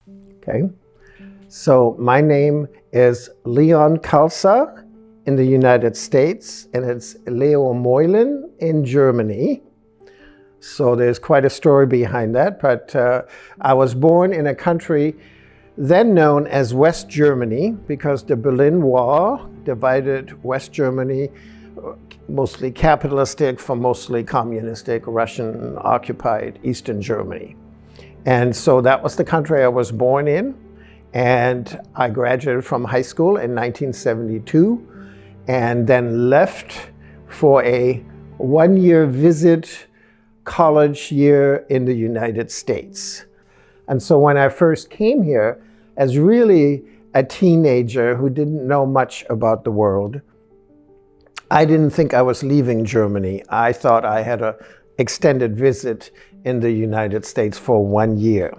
Okay, so my name is Leon Khalsa in the United States, and it's Khalsa-Maulen in Germany. So there's quite a story behind that, but I was born in a country then known as West Germany because the Berlin Wall divided West Germany, mostly capitalistic, from mostly communistic, Russian-occupied Eastern Germany. And so that was the country I was born in, and I graduated from high school in 1972 and then left for a one-year visit college year in the United States. And so when I first came here, as really a teenager who didn't know much about the world, I didn't think I was leaving Germany. I thought I had an extended visit in the United States for 1 year.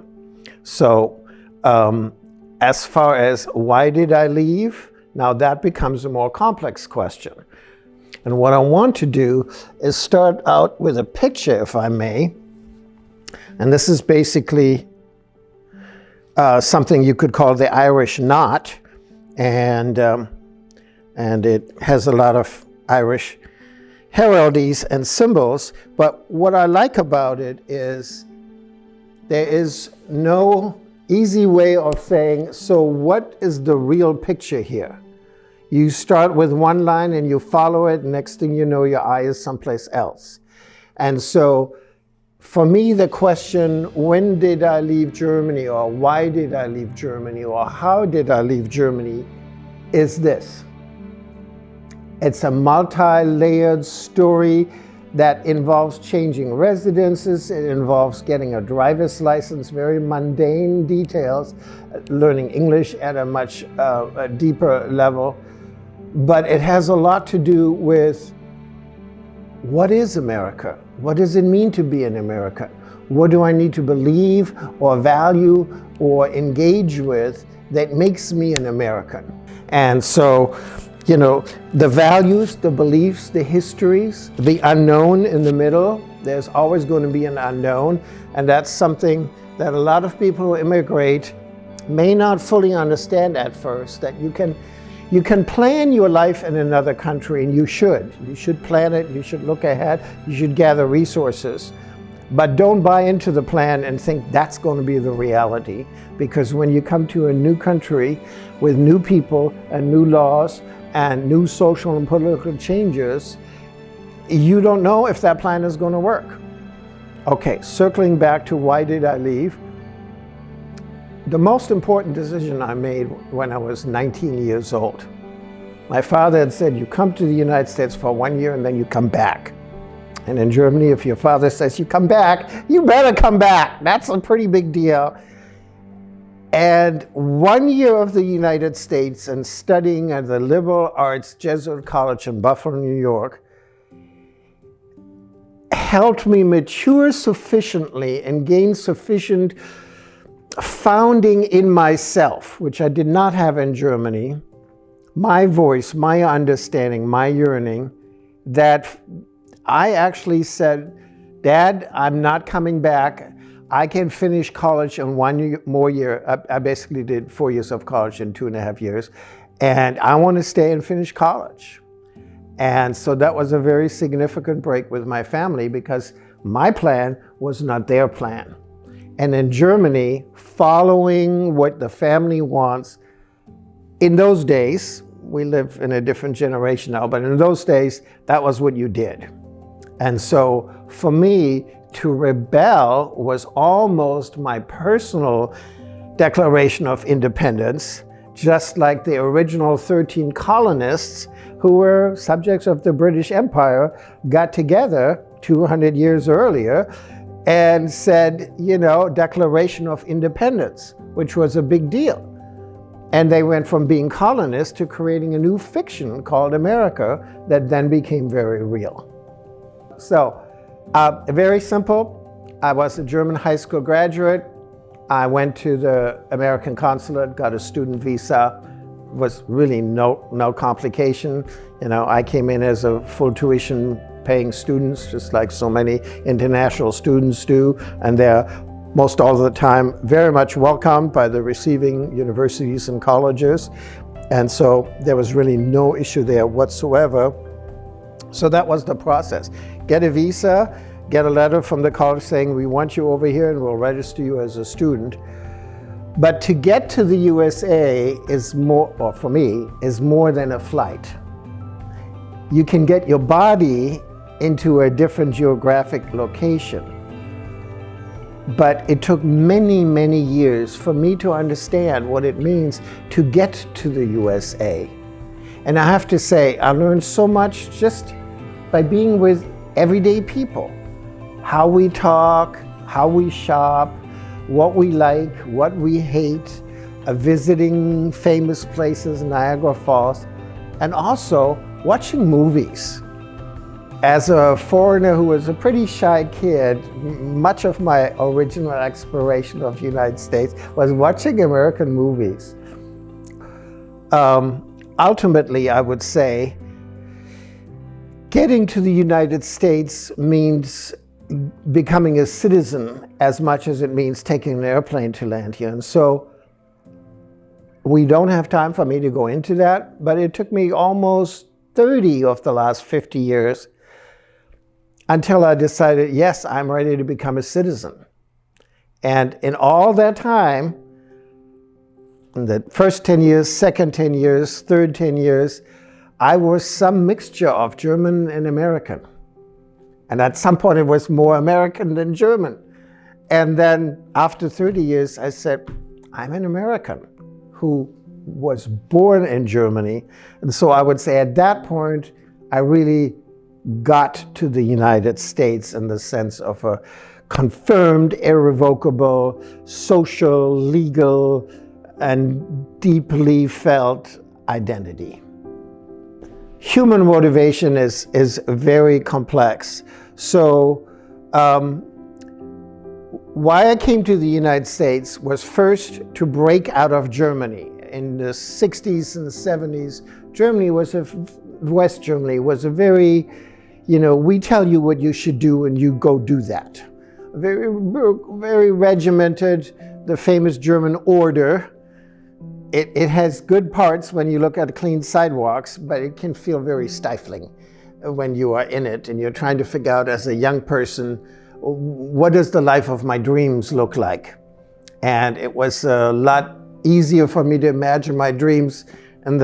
So as far as why did I leave, now that becomes a more complex question. And what I want to do is start out with a picture, if I may. And this is basically something you could call the Irish knot, and it has a lot of Irish heraldies and symbols. But what I like about it is there is no easy way of saying, so what is the real picture here? You start with one line and you follow it, next thing you know, your eye is someplace else. And so for me, the question, when did I leave Germany, or why did I leave Germany, or how did I leave Germany, is this. It's a multi-layered story that involves changing residences, it involves getting a driver's license, very mundane details, learning English at a much deeper level. But it has a lot to do with what is America? What does it mean to be an American? What do I need to believe or value or engage with that makes me an American? And so, you know, the values, the beliefs, the histories, the unknown in the middle, there's always going to be an unknown. And that's something that a lot of people who immigrate may not fully understand at first, that you can plan your life in another country, and you should. You should plan it, you should look ahead, you should gather resources. But don't buy into the plan and think that's going to be the reality, because when you come to a new country with new people and new laws and new social and political changes, you don't know if that plan is going to work. Okay, circling back to why did I leave? The most important decision I made when I was 19 years old. My father had said, you come to the United States for 1 year and then you come back. And in Germany, if your father says you come back, you better come back. That's a pretty big deal. And 1 year of the United States and studying at the liberal arts Jesuit college in Buffalo, New York, helped me mature sufficiently and gain sufficient founding in myself, which I did not have in Germany, my voice, my understanding, my yearning, that I actually said, Dad, I'm not coming back. I can finish college in 1 more year. I basically did 4 years of college in 2.5 years, and I want to stay and finish college. And so that was a very significant break with my family, because my plan was not their plan. And in Germany, following what the family wants, in those days, we live in a different generation now, but in those days, that was what you did. And so for me, to rebel was almost my personal declaration of independence, just like the original 13 colonists who were subjects of the British Empire got together 200 years earlier and said, you know, Declaration of Independence, which was a big deal. And they went from being colonists to creating a new fiction called America that then became very real. So, very simple. I was a German high school graduate. I went to the American consulate, got a student visa. Was really no complication. You know, I came in as a full tuition paying students, just like so many international students do. And there most all of the time, very much welcomed by the receiving universities and colleges. And so there was really no issue there whatsoever. So that was the process. Get a visa, get a letter from the college saying, we want you over here and we'll register you as a student. But to get to the USA is more, or for me, is more than a flight. You can get your body into a different geographic location. But it took many, many years for me to understand what it means to get to the USA. And I have to say, I learned so much just by being with everyday people. How we talk, how we shop, what we like, what we hate, visiting famous places, Niagara Falls, and also watching movies. As a foreigner who was a pretty shy kid, much of my original exploration of the United States was watching American movies. Ultimately, I would say, getting to the United States means becoming a citizen as much as it means taking an airplane to land here. And so we don't have time for me to go into that, but it took me almost 30 of the last 50 years until I decided, yes, I'm ready to become a citizen. And in all that time, in the first 10 years, second 10 years, third 10 years, I was some mixture of German and American. And at some point it was more American than German. And then after 30 years, I said, I'm an American who was born in Germany. And so I would say at that point, I really got to the United States in the sense of a confirmed, irrevocable, social, legal, and deeply felt identity. Human motivation is very complex. So why I came to the United States was first to break out of Germany. In the 60s and 70s, West Germany was a very, we tell you what you should do and you go do that. Very, very regimented, the famous German order. It has good parts when you look at clean sidewalks, but it can feel very stifling when you are in it and you're trying to figure out as a young person, what does the life of my dreams look like? And it was a lot easier for me to imagine my dreams in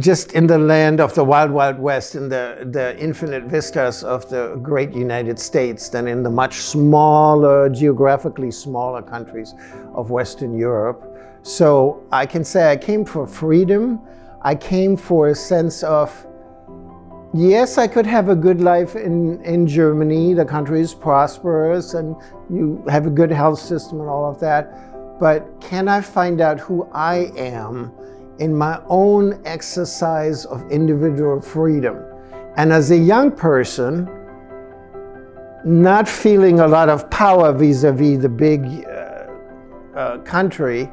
just in the land of the wild, wild west, in the infinite vistas of the great United States than in the much smaller, geographically smaller countries of Western Europe. So I can say I came for freedom. I came for a sense of, yes, I could have a good life in Germany. The country is prosperous and you have a good health system and all of that. But can I find out who I am in my own exercise of individual freedom? And as a young person, not feeling a lot of power vis-a-vis the big country,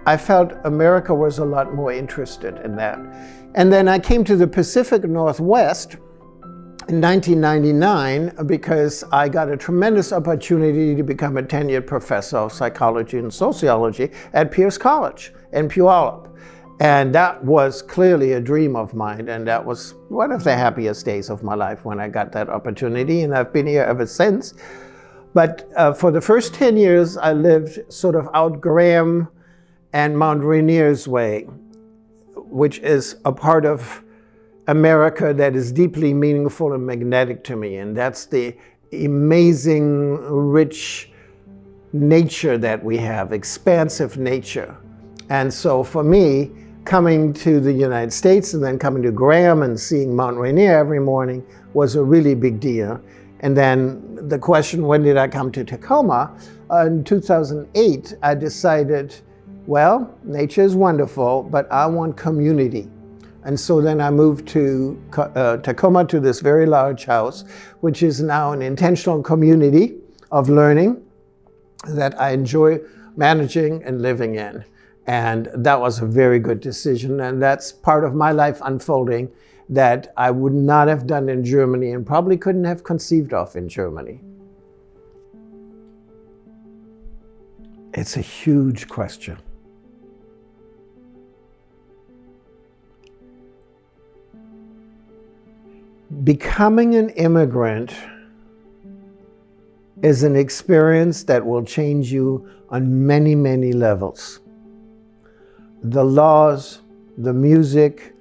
I felt America was a lot more interested in that. And then I came to the Pacific Northwest in 1999 because I got a tremendous opportunity to become a tenured professor of psychology and sociology at Pierce College in Puyallup. And that was clearly a dream of mine, and that was one of the happiest days of my life when I got that opportunity, and I've been here ever since. But for the first 10 years, I lived sort of out Graham and Mount Rainier's way, which is a part of America that is deeply meaningful and magnetic to me, and that's the amazing, rich nature that we have, expansive nature. And so for me, coming to the United States and then coming to Graham and seeing Mount Rainier every morning was a really big deal. And then the question, when did I come to Tacoma? In 2008, I decided, well, nature is wonderful, but I want community. And so then I moved to Tacoma to this very large house, which is now an intentional community of learning that I enjoy managing and living in. And that was a very good decision. And that's part of my life unfolding that I would not have done in Germany and probably couldn't have conceived of in Germany. It's a huge question. Becoming an immigrant is an experience that will change you on many, many levels. The laws, the music,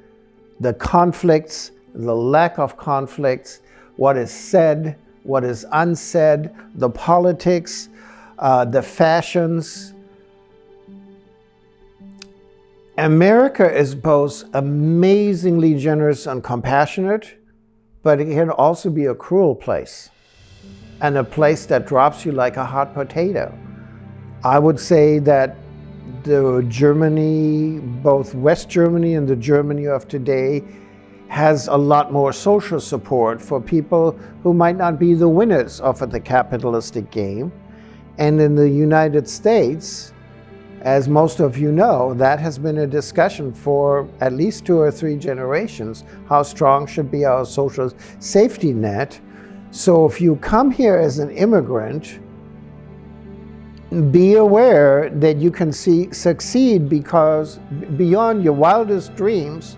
the conflicts, the lack of conflicts, what is said, what is unsaid, the politics, the fashions. America is both amazingly generous and compassionate, but it can also be a cruel place and a place that drops you like a hot potato. I would say that the Germany, both West Germany and the Germany of today, has a lot more social support for people who might not be the winners of the capitalistic game. And in the United States, as most of you know, that has been a discussion for at least 2 or 3 generations. How strong should be our social safety net? So if you come here as an immigrant, be aware that you can succeed because beyond your wildest dreams,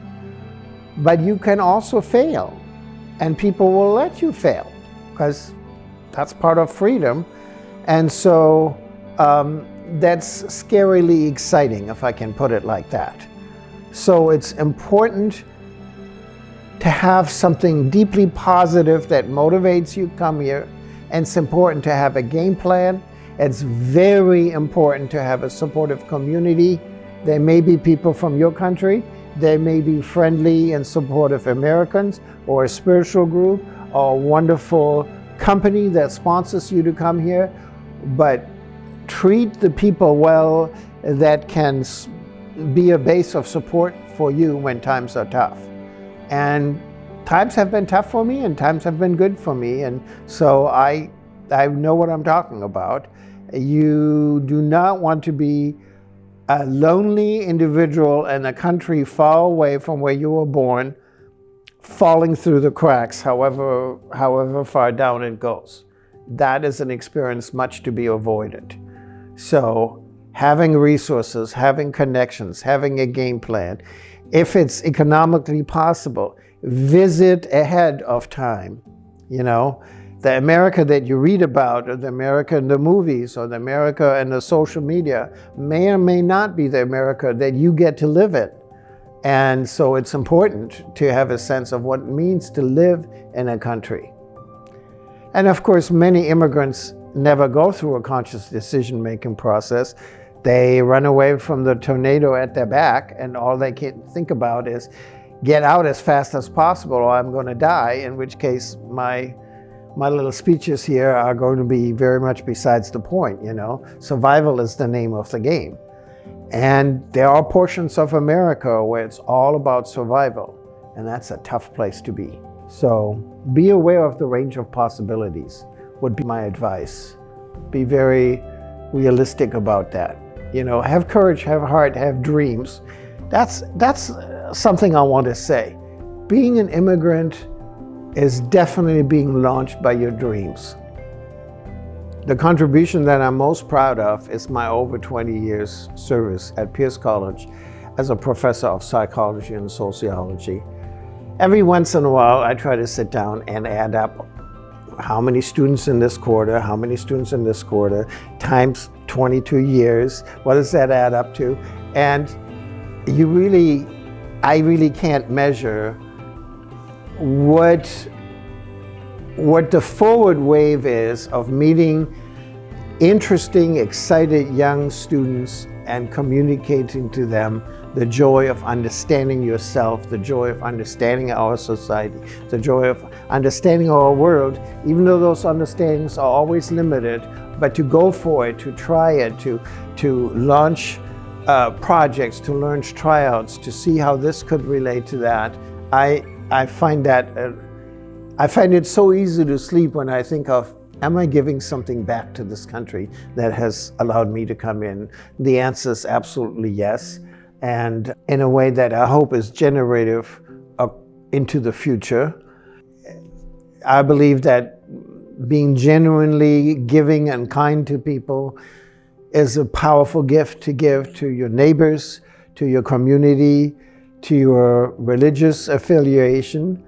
but you can also fail. And people will let you fail because that's part of freedom. And so that's scarily exciting, if I can put it like that. So it's important to have something deeply positive that motivates you to come here. And it's important to have a game plan. It's very important to have a supportive community. There may be people from your country. There may be friendly and supportive Americans, or a spiritual group, or a wonderful company that sponsors you to come here. But treat the people well that can be a base of support for you when times are tough. And times have been tough for me and times have been good for me. And so I know what I'm talking about. You do not want to be a lonely individual in a country far away from where you were born, falling through the cracks, however far down it goes. That is an experience much to be avoided. So having resources, having connections, having a game plan, if it's economically possible, visit ahead of time. You know, the America that you read about, or the America in the movies, or the America in the social media, may or may not be the America that you get to live in. And so it's important to have a sense of what it means to live in a country. And of course, many immigrants never go through a conscious decision-making process. They run away from the tornado at their back, and all they can think about is get out as fast as possible or I'm going to die, in which case my little speeches here are going to be very much besides the point, you know. Survival is the name of the game. And there are portions of America where it's all about survival, and that's a tough place to be. So be aware of the range of possibilities would be my advice. Be very realistic about that. You know, have courage, have heart, have dreams. That's something I want to say. Being an immigrant is definitely being launched by your dreams. The contribution that I'm most proud of is my over 20 years service at Pierce College as a professor of psychology and sociology. Every once in a while, I try to sit down and add up how many students in this quarter, how many students in this quarter, times 22 years, what does that add up to? And I really can't measure what the forward wave is of meeting interesting, excited young students and communicating to them the joy of understanding yourself, the joy of understanding our society, the joy of understanding our world, even though those understandings are always limited, but to go for it, to try it, to launch projects, to launch tryouts, to see how this could relate to that. I find it so easy to sleep when I think of, am I giving something back to this country that has allowed me to come in? The answer is absolutely yes. And in a way that I hope is generative into the future. I believe that being genuinely giving and kind to people is a powerful gift to give to your neighbors, to your community, to your religious affiliation.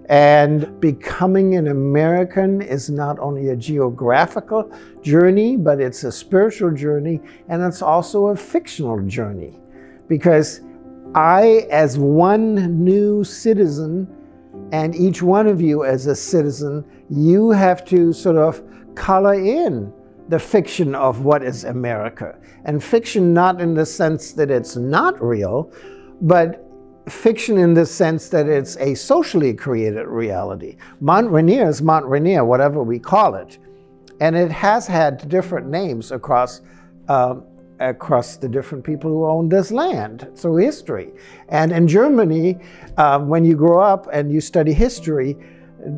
And becoming an American is not only a geographical journey, but it's a spiritual journey, and it's also a fictional journey. Because I, as one new citizen, and each one of you as a citizen, you have to sort of color in the fiction of what is America. And fiction not in the sense that it's not real, but fiction in the sense that it's a socially created reality. Mount Rainier is Mount Rainier, whatever we call it. And it has had different names across the different people who own this land through history. And in Germany, when you grow up and you study history,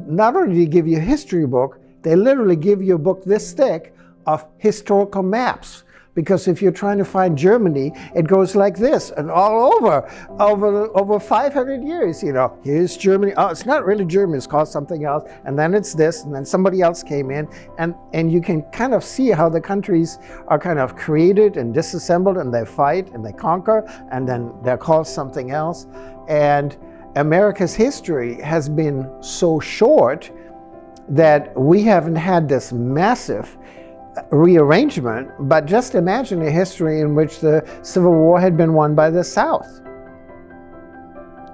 not only do they give you a history book, they literally give you a book this thick of historical maps. Because if you're trying to find Germany, it goes like this, and all over 500 years, you know, here's Germany. Oh, it's not really Germany, it's called something else. And then it's this, and then somebody else came in. And you can kind of see how the countries are kind of created and disassembled, and they fight and they conquer, and then they're called something else. And America's history has been so short that we haven't had this massive rearrangement, but just imagine a history in which the Civil War had been won by the South.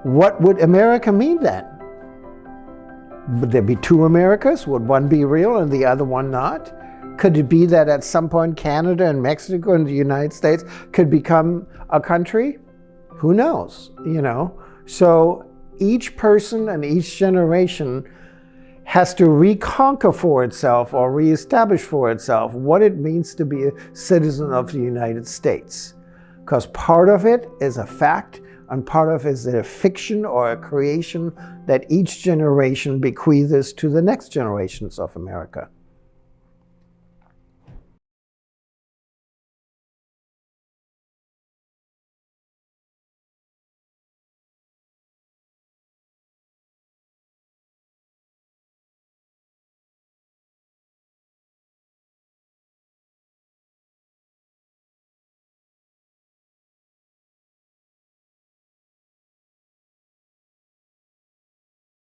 What would America mean then? Would there be two Americas? Would one be real and the other one not? Could it be that at some point Canada and Mexico and the United States could become a country? Who knows, you know? So each person and each generation has to reconquer for itself or reestablish for itself what it means to be a citizen of the United States. Because part of it is a fact, and part of it is a fiction or a creation that each generation bequeaths to the next generations of America.